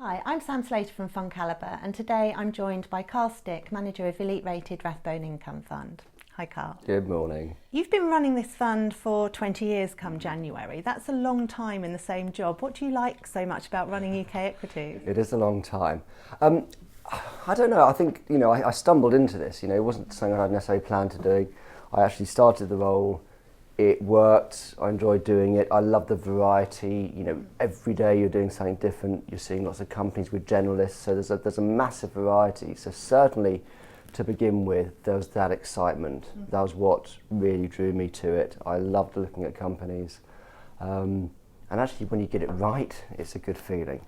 Hi, I'm Sam Slater from Fund Calibre, and today I'm joined by Carl Stick, manager of Elite Rated Rathbone Income Fund. Hi Carl. Good morning. You've been running this fund for 20 years come January. That's a long time in the same job. What do you like so much about running UK equities? It is a long time. I don't know, I think, I stumbled into this, it wasn't something I'd necessarily planned to do. I actually started the role, it worked, I enjoyed doing it, I love the variety, every day you're doing something different, you're seeing lots of companies with generalists, so there's a massive variety. So certainly, to begin with, there was that excitement. That was what really drew me to it. I loved looking at companies. And actually, when you get it right, it's a good feeling.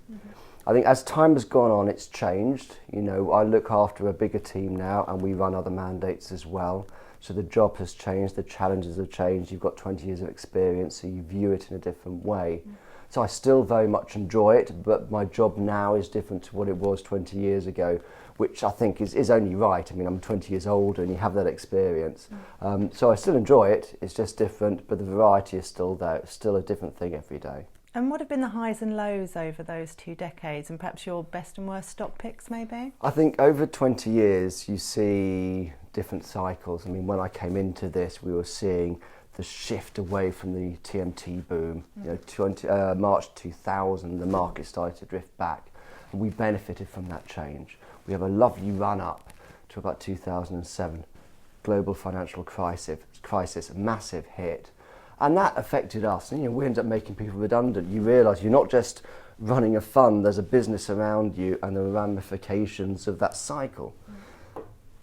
I think as time has gone on, it's changed. I look after a bigger team now, and we run other mandates as well. So the job has changed, the challenges have changed. You've got 20 years of experience, so you view it in a different way. So I still very much enjoy it, but my job now is different to what it was 20 years ago, which I think is only right. I mean, I'm 20 years older and you have that experience. So I still enjoy it, it's just different, but the variety is still there. It's still a different thing every day. And what have been the highs and lows over those 2 decades, and perhaps your best and worst stock picks maybe? I think over 20 years you see different cycles. I mean, when I came into this, we were seeing the shift away from the TMT boom. March 2000, the market started to drift back, and we benefited from that change. We have a lovely run up to about 2007, global financial crisis, massive hit. And that affected us. And, we ended up making people redundant. You realise you're not just running a fund, there's a business around you and the ramifications of that cycle.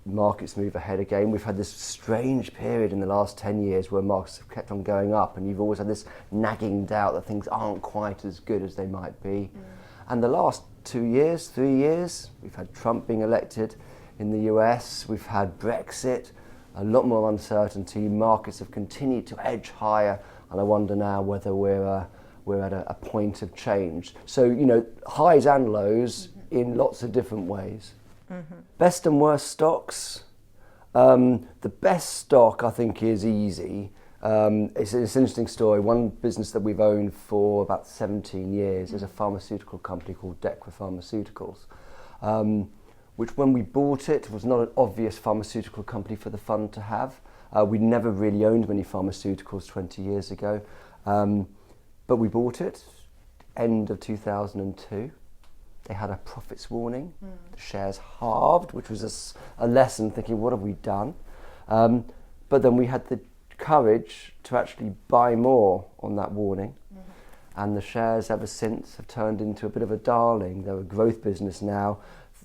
Markets move ahead again. We've had this strange period in the last 10 years where markets have kept on going up, and you've always had this nagging doubt that things aren't quite as good as they might be. And the last 2 years, 3 years, we've had Trump being elected in the US, we've had Brexit, a lot more uncertainty, markets have continued to edge higher, and I wonder now whether we're at a point of change. So, highs and lows in lots of different ways. Best and worst stocks. The best stock, I think, is easy. It's an interesting story. One business that we've owned for about 17 years is a pharmaceutical company called Dechra Pharmaceuticals, which when we bought it was not an obvious pharmaceutical company for the fund to have. We'd never really owned many pharmaceuticals 20 years ago, but we bought it end of 2002. They had a profits warning. The shares halved, which was a lesson thinking, what have we done? But then we had the courage to actually buy more on that warning. And the shares ever since have turned into a bit of a darling. They're a growth business now.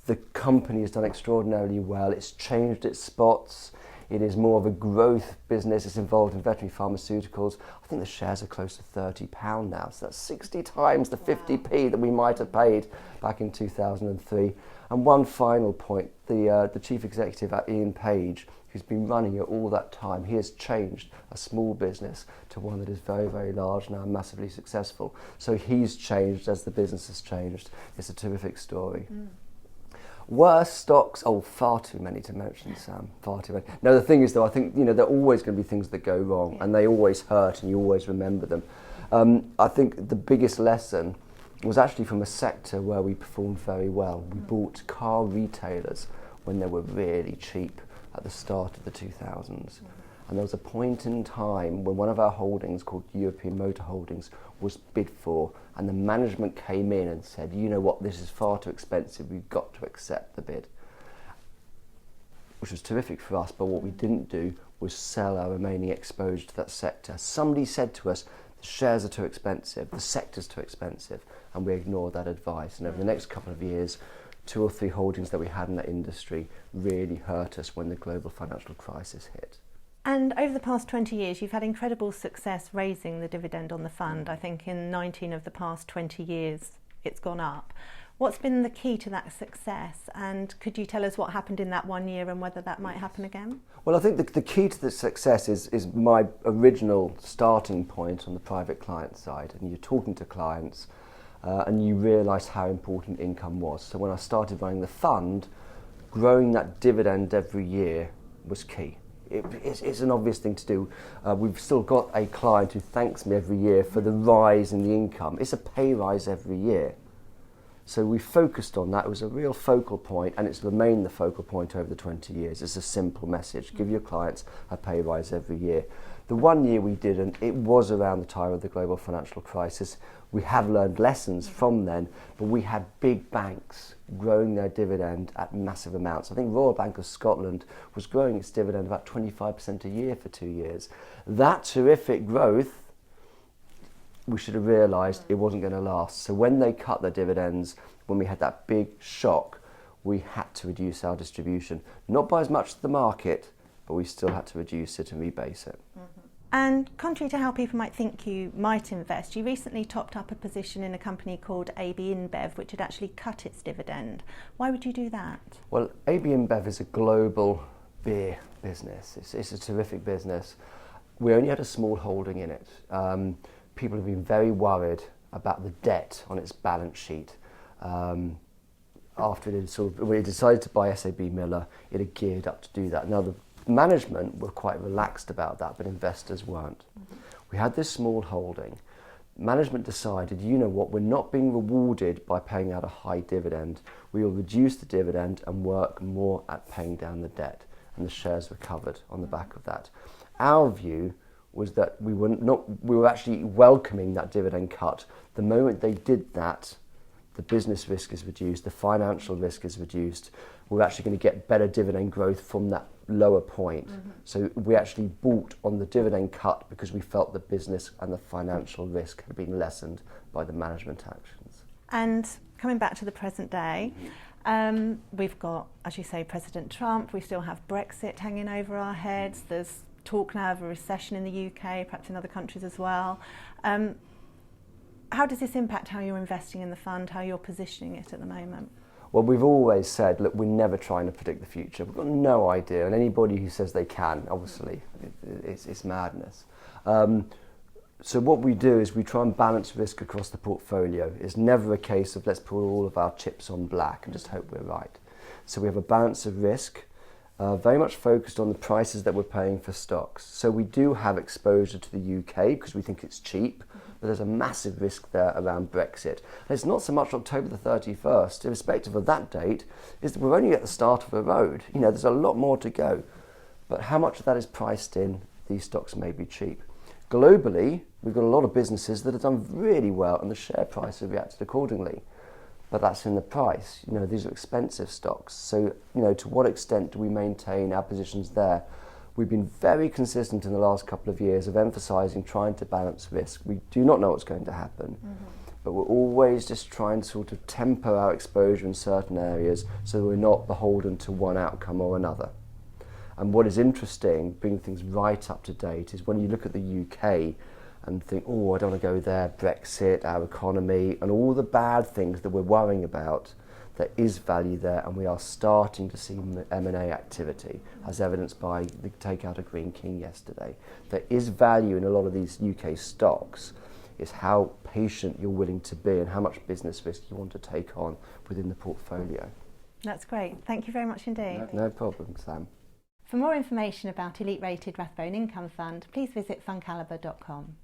The company has done extraordinarily well. It's changed its spots. It is more of a growth business. It's involved in veterinary pharmaceuticals. I think the shares are close to £30 now. So that's 60 times the 50p that we might have paid back in 2003. And one final point, the chief executive at Ian Page, who's been running it all that time, he has changed a small business to one that is very, very large now and massively successful. So he's changed as the business has changed. It's a terrific story. Worst stocks, far too many to mention, Sam, far too many. No, the thing is though, I think, there are always going to be things that go wrong, and they always hurt and you always remember them. I think the biggest lesson was actually from a sector where we performed very well. We bought car retailers when they were really cheap at the start of the 2000s. And there was a point in time when one of our holdings, called European Motor Holdings, was bid for, and the management came in and said, you know what, this is far too expensive, we've got to accept the bid. Which was terrific for us, but what we didn't do was sell our remaining exposure to that sector. Somebody said to us, the shares are too expensive, the sector's too expensive, and we ignored that advice. And over the next couple of years, 2 or 3 holdings that we had in that industry really hurt us when the global financial crisis hit. And over the past 20 years, you've had incredible success raising the dividend on the fund. I think in 19 of the past 20 years, it's gone up. What's been the key to that success? And could you tell us what happened in that 1 year and whether that might happen again? Well, I think the key to the success is my original starting point on the private client side. And you're talking to clients and you realise how important income was. So when I started running the fund, growing that dividend every year was key. It's an obvious thing to do. We've still got a client who thanks me every year for the rise in the income. It's a pay rise every year. So we focused on that. It was a real focal point, and it's remained the focal point over the 20 years. It's a simple message. Give your clients a pay rise every year. The 1 year we didn't, it was around the time of the global financial crisis. We have learned lessons from then, but we had big banks growing their dividend at massive amounts. I think Royal Bank of Scotland was growing its dividend about 25% a year for 2 years. That terrific growth, we should have realised it wasn't going to last. So when they cut their dividends, when we had that big shock, we had to reduce our distribution. Not by as much as the market, but we still had to reduce it and rebase it. And contrary to how people might think you might invest, you recently topped up a position in a company called AB InBev, which had actually cut its dividend. Why would you do that? Well, AB InBev is a global beer business. It's a terrific business. We only had a small holding in it. People have been very worried about the debt on its balance sheet. After when it decided to buy SAB Miller, it had geared up to do that. Now, the management were quite relaxed about that, but investors weren't. We had this small holding. Management decided, you know what, we're not being rewarded by paying out a high dividend. We will reduce the dividend and work more at paying down the debt. And the shares recovered on the back of that. Our view was that we were actually welcoming that dividend cut. The moment they did that, the business risk is reduced, the financial risk is reduced. We're actually going to get better dividend growth from that lower point. So we actually bought on the dividend cut because we felt the business and the financial risk had been lessened by the management actions. And coming back to the present day, we've got, as you say, President Trump. We still have Brexit hanging over our heads. There's talk now of a recession in the UK, perhaps in other countries as well. How does this impact how you're investing in the fund, how you're positioning it at the moment? Well, we've always said, look, we're never trying to predict the future. We've got no idea, and anybody who says they can, obviously, it's madness. So what we do is we try and balance risk across the portfolio. It's never a case of let's put all of our chips on black and just hope we're right. So we have a balance of risk, very much focused on the prices that we're paying for stocks. So we do have exposure to the UK because we think it's cheap, but there's a massive risk there around Brexit. And it's not so much October the 31st, irrespective of that date, is that we're only at the start of the road. You know, there's a lot more to go. But how much of that is priced in, these stocks may be cheap. Globally, we've got a lot of businesses that have done really well and the share price has reacted accordingly. But that's in the price. You know, these are expensive stocks. So, you know, to what extent do we maintain our positions there? We've been very consistent in the last couple of years of emphasising trying to balance risk. We do not know what's going to happen, but we're always just trying to sort of temper our exposure in certain areas so we're not beholden to one outcome or another. And what is interesting, bringing things right up to date, is when you look at the UK and think, oh, I don't want to go there, Brexit, our economy, and all the bad things that we're worrying about, there is value there, and we are starting to see M&A activity, as evidenced by the takeout of Green King yesterday. There is value in a lot of these UK stocks. It's how patient you're willing to be and how much business risk you want to take on within the portfolio. That's great. Thank you very much indeed. No problem, Sam. For more information about Elite Rated Rathbone Income Fund, please visit fundcalibre.com.